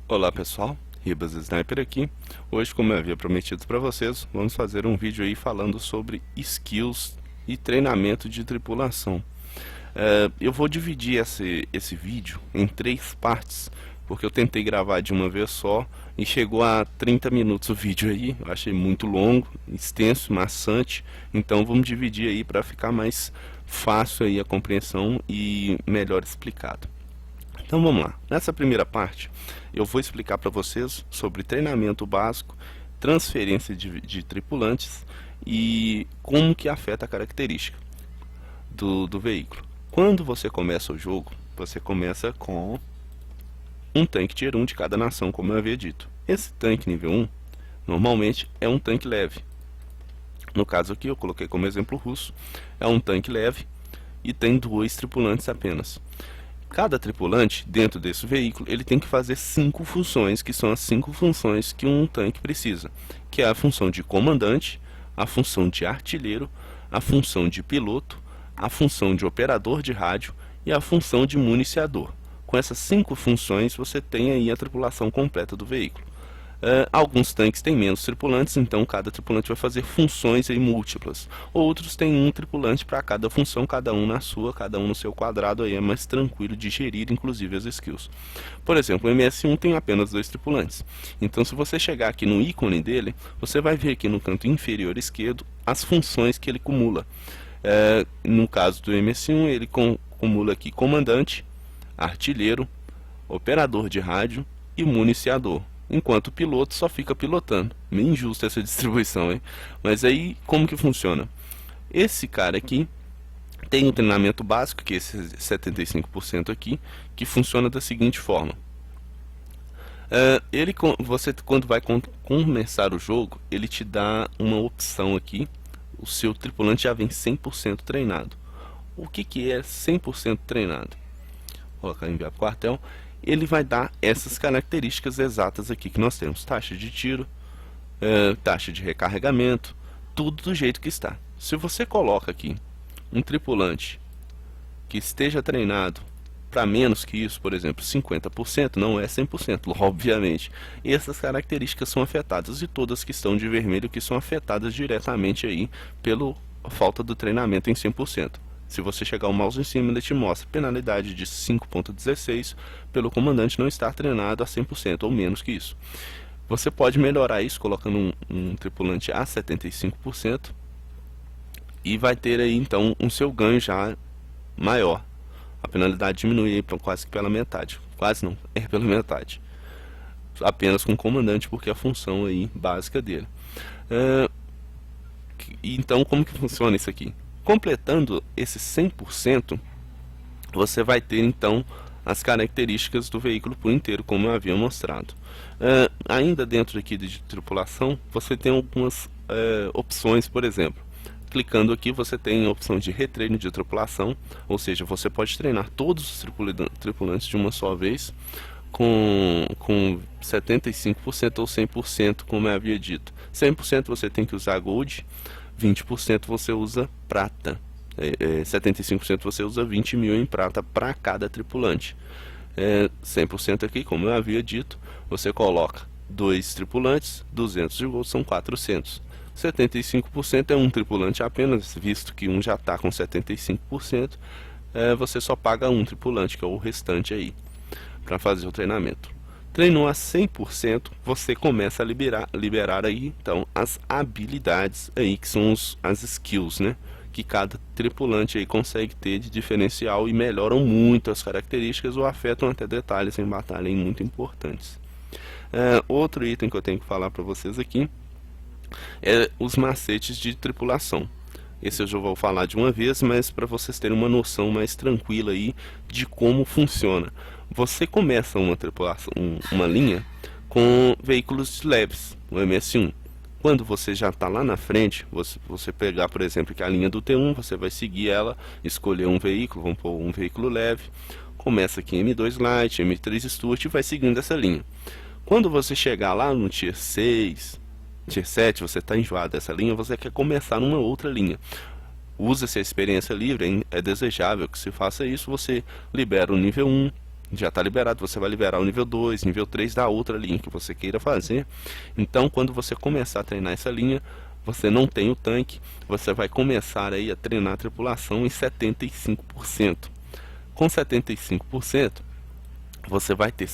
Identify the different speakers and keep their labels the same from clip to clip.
Speaker 1: Olá pessoal, Ribas Sniper aqui. Hoje, como eu havia prometido para vocês, vamos fazer um vídeo aí falando sobre skills e treinamento de tripulação. Eu vou dividir esse vídeo em 3 partes, porque eu tentei gravar de uma vez só e chegou a 30 minutos o vídeo aí. Eu achei muito longo, extenso, maçante, então vamos dividir aí para ficar mais fácil aí a compreensão e melhor explicado. Então vamos lá. Nessa primeira parte, eu vou explicar para vocês sobre treinamento básico, transferência de tripulantes e como que afeta a característica do veículo. Quando você começa o jogo, você começa com um tanque Tier 1 de cada nação, como eu havia dito. Esse tanque nível 1, normalmente, é um tanque leve. No caso aqui, eu coloquei como exemplo russo, é um tanque leve e tem 2 tripulantes apenas. Cada tripulante dentro desse veículo ele tem que fazer 5 funções, que são as 5 funções que um tanque precisa, que é a função de comandante, a função de artilheiro, a função de piloto, a função de operador de rádio e a função de municiador. Com essas 5 funções você tem aí a tripulação completa do veículo. Alguns tanques têm menos tripulantes, então cada tripulante vai fazer funções aí múltiplas. Outros têm um tripulante para cada função, cada um na sua, cada um no seu quadrado, aí é mais tranquilo de gerir, inclusive as skills. Por exemplo, o MS1 tem apenas 2 tripulantes. Então, se você chegar aqui no ícone dele, você vai ver aqui no canto inferior esquerdo as funções que ele cumula. No caso do MS1, ele cumula aqui comandante, artilheiro, operador de rádio e municiador. Enquanto o piloto só fica pilotando. Meio injusta essa distribuição, hein? Mas aí, como que funciona? Esse cara aqui tem um treinamento básico, que é esse 75% aqui, que funciona da seguinte forma. Você, quando vai começar o jogo, ele te dá uma opção aqui. O seu tripulante já vem 100% treinado. O que é 100% treinado? Vou colocar enviar para o quartel. Ele vai dar essas características exatas aqui que nós temos: taxa de tiro, taxa de recarregamento, tudo do jeito que está. Se você coloca aqui um tripulante que esteja treinado para menos que isso, por exemplo, 50%, não é 100%, obviamente. E essas características são afetadas, e todas que estão de vermelho que são afetadas diretamente aí pela falta do treinamento em 100%. Se você chegar o mouse em cima, ele te mostra penalidade de 5.16 pelo comandante não estar treinado a 100% ou menos que isso. Você pode melhorar isso colocando um tripulante a 75% e vai ter aí então um seu ganho já maior. A penalidade diminui quase que pela metade. Quase não, é pela metade. Apenas com o comandante, porque é a função aí básica dele. Então, como que funciona isso aqui? Completando esse 100%, você vai ter então as características do veículo por inteiro, como eu havia mostrado. Ainda dentro aqui de tripulação, você tem algumas opções. Por exemplo, clicando aqui você tem a opção de retreino de tripulação, ou seja, você pode treinar todos os tripulantes de uma só vez, com 75% ou 100%, como eu havia dito. 100% você tem que usar Gold, 20% você usa prata, 75% você usa 20 mil em prata para cada tripulante. 100% aqui, como eu havia dito, você coloca 2 tripulantes, 200 de gold são 400. 75% é um tripulante apenas, visto que um já está com 75%, você só paga um tripulante, que é o restante aí, para fazer o treinamento. Treinou a 100%, você começa a liberar aí então as habilidades aí, que são as skills, né, que cada tripulante aí consegue ter de diferencial e melhoram muito as características ou afetam até detalhes em batalha muito importantes. Outro item que eu tenho que falar para vocês aqui é os macetes de tripulação. Esse eu já vou falar de uma vez, mas para vocês terem uma noção mais tranquila aí de como funciona. Você começa uma tripulação, uma linha com veículos leves, o MS1. Quando você já está lá na frente, você pegar, por exemplo, que a linha do T1, você vai seguir ela, escolher um veículo, vamos pôr um veículo leve, começa aqui M2 Light, M3 Stuart e vai seguindo essa linha. Quando você chegar lá no Tier 6, Tier 7, você está enjoado dessa linha, você quer começar numa outra linha. Usa-se a experiência livre, é desejável que se faça isso. Você libera o nível 1, já está liberado. Você vai liberar o nível 2, nível 3 da outra linha que você queira fazer. Então, quando você começar a treinar essa linha, você não tem o tanque, você vai começar aí a treinar a tripulação em 75%. Com 75%, você vai ter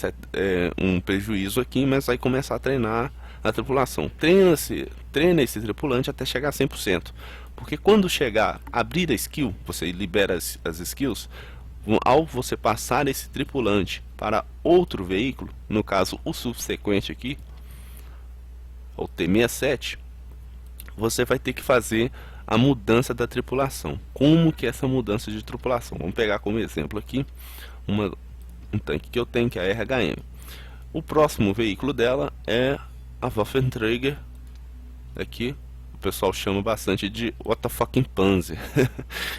Speaker 1: um prejuízo aqui, mas vai começar a treinar a tripulação. Treina esse tripulante até chegar a 100%. Porque quando chegar, abrir a skill, você libera as skills, ao você passar esse tripulante para outro veículo, no caso o subsequente aqui, o T-67, você vai ter que fazer a mudança da tripulação. Como que é essa mudança de tripulação? Vamos pegar como exemplo aqui um tanque que eu tenho, que é a RHM. O próximo veículo dela é a Waffenträger. Aqui o pessoal chama bastante de What the fucking Panzer.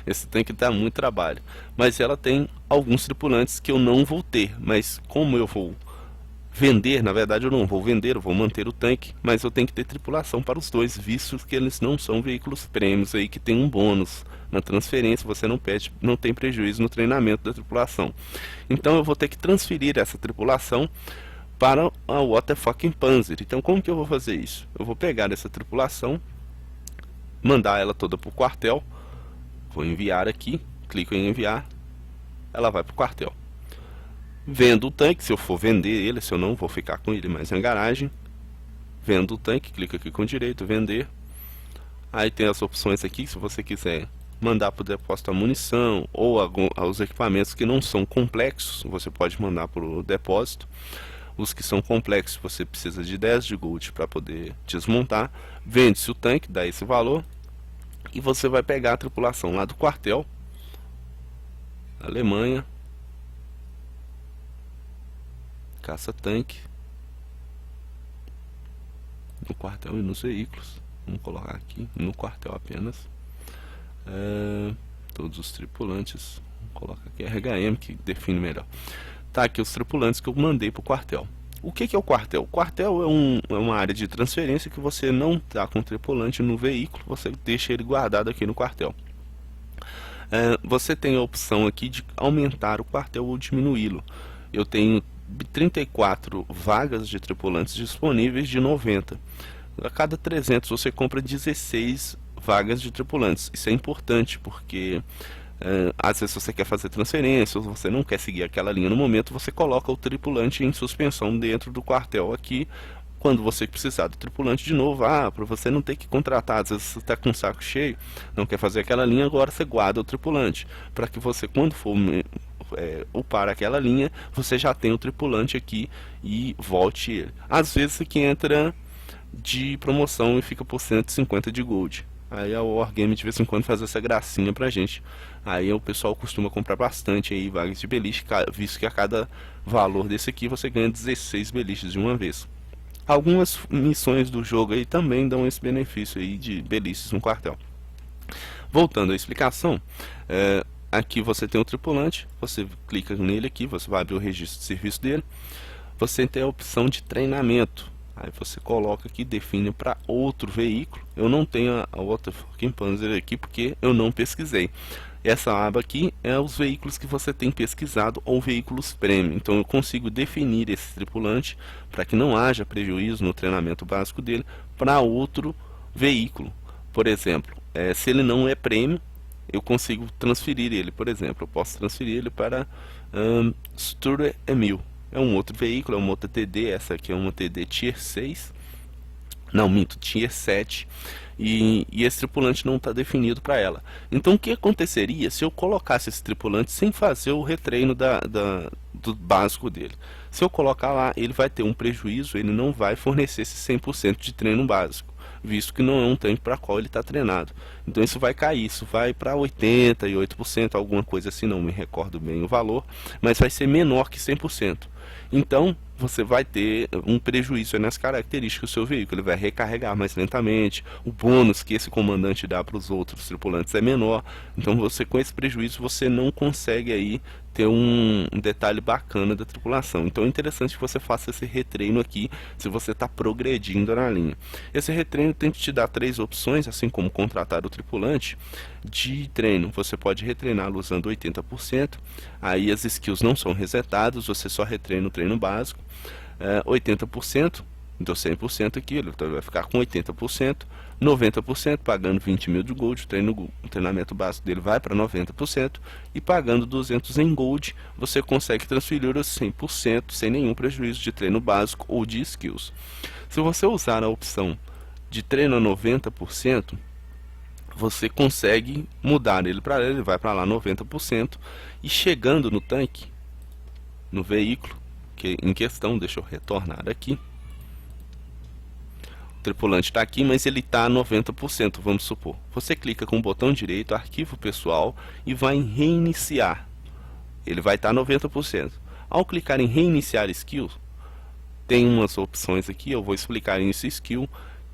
Speaker 1: Esse tanque dá muito trabalho, mas ela tem alguns tripulantes que eu não vou ter. Mas como eu vou vender, na verdade eu não vou vender, eu vou manter o tanque, mas eu tenho que ter tripulação para os dois, visto que eles não são veículos prêmios aí que tem um bônus na transferência. Você não tem prejuízo no treinamento da tripulação. Então eu vou ter que transferir essa tripulação para a What the fucking Panzer. Então como que eu vou fazer isso? Eu vou pegar essa tripulação, mandar ela toda para o quartel, vou enviar aqui, clico em enviar, ela vai para o quartel. Vendo o tanque, se eu for vender ele, se eu não vou ficar com ele mais na garagem. Vendo o tanque, clica aqui com direito, vender. Aí tem as opções aqui, se você quiser mandar para o depósito a munição ou os equipamentos que não são complexos, você pode mandar para o depósito. Os que são complexos, você precisa de 10 de gold para poder desmontar. Vende-se o tanque, dá esse valor, e você vai pegar a tripulação lá do quartel, Alemanha, caça-tanque, no quartel e nos veículos. Vamos colocar aqui no quartel apenas. Todos os tripulantes. Vamos colocar aqui RHM, que define melhor. Tá aqui os tripulantes que eu mandei para o quartel. O que é o quartel? O quartel é uma área de transferência que você não está com o tripulante no veículo, você deixa ele guardado aqui no quartel. Você tem a opção aqui de aumentar o quartel ou diminuí-lo. Eu tenho 34 vagas de tripulantes disponíveis de 90. A cada 300 você compra 16 vagas de tripulantes. Isso é importante porque às vezes você quer fazer transferência, ou você não quer seguir aquela linha no momento, você coloca o tripulante em suspensão dentro do quartel aqui. Quando você precisar do tripulante de novo, para você não ter que contratar, às vezes você está com o saco cheio, não quer fazer aquela linha, agora você guarda o tripulante, para que você, quando for upar aquela linha, você já tem o tripulante aqui e volte ele. Às vezes aqui entra de promoção e fica por 150 de gold. Aí a Wargame de vez em quando faz essa gracinha pra gente. Aí o pessoal costuma comprar bastante aí vagas de beliche, visto que a cada valor desse aqui você ganha 16 beliches de uma vez. Algumas missões do jogo aí também dão esse benefício aí de beliches no quartel. Voltando à explicação, aqui você tem o tripulante, você clica nele aqui, você vai abrir o registro de serviço dele. Você tem a opção de treinamento. Aí você coloca aqui, define para outro veículo. Eu não tenho a What the fucking Panzer aqui porque eu não pesquisei. Essa aba aqui é os veículos que você tem pesquisado ou veículos premium. Então eu consigo definir esse tripulante para que não haja prejuízo no treinamento básico dele para outro veículo. Por exemplo, se ele não é premium, eu consigo transferir ele. Por exemplo, eu posso transferir ele para Sturre Emil. É um outro veículo, é uma outra TD. Essa aqui é uma TD Tier 6. Não, minto, Tier 7. E esse tripulante não está definido para ela. Então o que aconteceria se eu colocasse esse tripulante sem fazer o retreino do básico dele? Se eu colocar lá, ele vai ter um prejuízo, ele não vai fornecer esse 100% de treino básico, visto que não é um tanque para qual ele está treinado. Então isso vai cair, isso vai para 88%, alguma coisa assim, não me recordo bem o valor, mas vai ser menor que 100%. Então você vai ter um prejuízo nas características do seu veículo, ele vai recarregar mais lentamente, o bônus que esse comandante dá para os outros tripulantes é menor. Então você, com esse prejuízo, você não consegue aí ter um detalhe bacana da tripulação. Então é interessante que você faça esse retreino aqui, se você está progredindo na linha. Esse retreino tem que te dar 3 opções, assim como contratar o tripulante de treino. Você pode retreiná-lo usando 80%, aí as skills não são resetadas, você só retreina o treino básico. 80%, deu 100% aqui, ele vai ficar com 80%, 90% pagando 20 mil de gold, o treinamento básico dele vai para 90%, e pagando 200 em gold, você consegue transferir os 100% sem nenhum prejuízo de treino básico ou de skills. Se você usar a opção de treino a 90%, você consegue mudar ele para ele vai para lá 90%, e chegando no tanque, no veículo que em questão, deixa eu retornar aqui. O tripulante está aqui, mas ele está a 90%, vamos supor. Você clica com o botão direito, arquivo pessoal, e vai em reiniciar. Ele vai estar a 90%. Ao clicar em reiniciar skill, tem umas opções aqui, eu vou explicar nesse skill,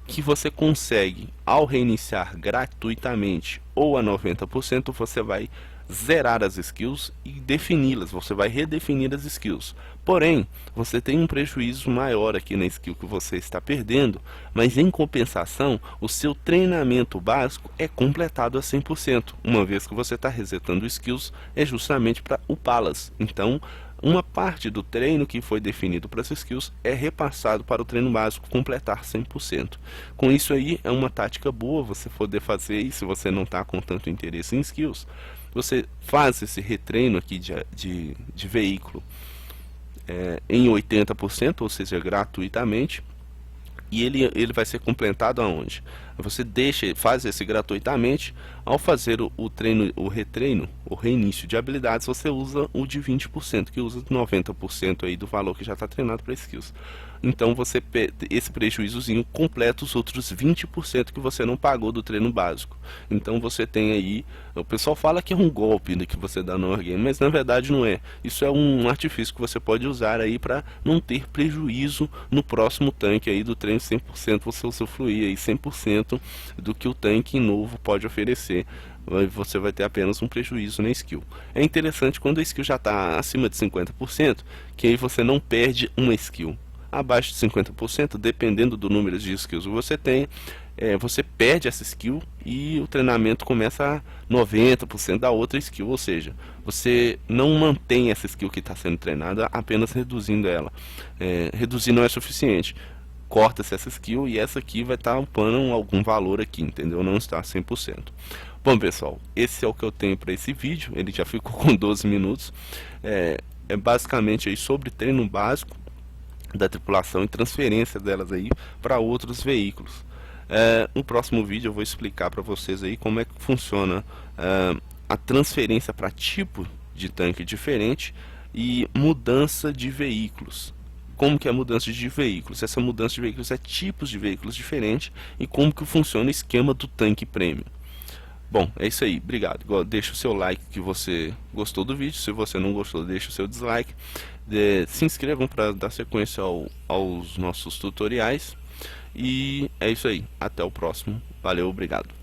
Speaker 1: que você consegue, ao reiniciar gratuitamente ou a 90%, você vai zerar as skills e defini-las, você vai redefinir as skills. Porém, você tem um prejuízo maior aqui na skill que você está perdendo, mas em compensação, o seu treinamento básico é completado a 100%, uma vez que você está resetando skills, é justamente para upá-las. Então, uma parte do treino que foi definido para as skills é repassado para o treino básico completar 100%. Com isso aí, é uma tática boa você poder fazer, e se você não está com tanto interesse em skills, você faz esse retreino aqui de veículo em 80%, ou seja, gratuitamente, e ele vai ser completado aonde? Você faz esse gratuitamente. Ao fazer o retreino, o reinício de habilidades, você usa o de 20%, que usa 90% aí do valor que já está treinado para skills. Então você esse prejuízozinho completa os outros 20% que você não pagou do treino básico. Então você tem aí, o pessoal fala que é um golpe, né, que você dá no Wargame, mas na verdade não é. Isso é um artifício que você pode usar aí para não ter prejuízo no próximo tanque aí do treino 100%, você usufruir aí 100% do que o tanque novo pode oferecer. Você vai ter apenas um prejuízo na skill. É interessante quando a skill já está acima de 50%, que aí você não perde uma skill. Abaixo de 50%, dependendo do número de skills que você tem, você perde essa skill e o treinamento começa a 90% da outra skill, ou seja, você não mantém essa skill que está sendo treinada, apenas reduzindo ela. Reduzir não é suficiente, corta-se essa skill e essa aqui vai estar upando algum valor aqui, entendeu? Não está 100%. Bom pessoal, esse é o que eu tenho para esse vídeo, ele já ficou com 12 minutos, é basicamente aí sobre treino básico da tripulação e transferência delas aí para outros veículos. No próximo vídeo eu vou explicar para vocês aí como é que funciona a transferência para tipo de tanque diferente e mudança de veículos. Como que é a mudança de veículos? Essa mudança de veículos é tipos de veículos diferentes e como que funciona o esquema do tanque premium. Bom, é isso aí, obrigado. Deixa o seu like que você gostou do vídeo, se você não gostou, deixa o seu dislike. Se inscrevam para dar sequência aos nossos tutoriais. E é isso aí, até o próximo. Valeu, obrigado.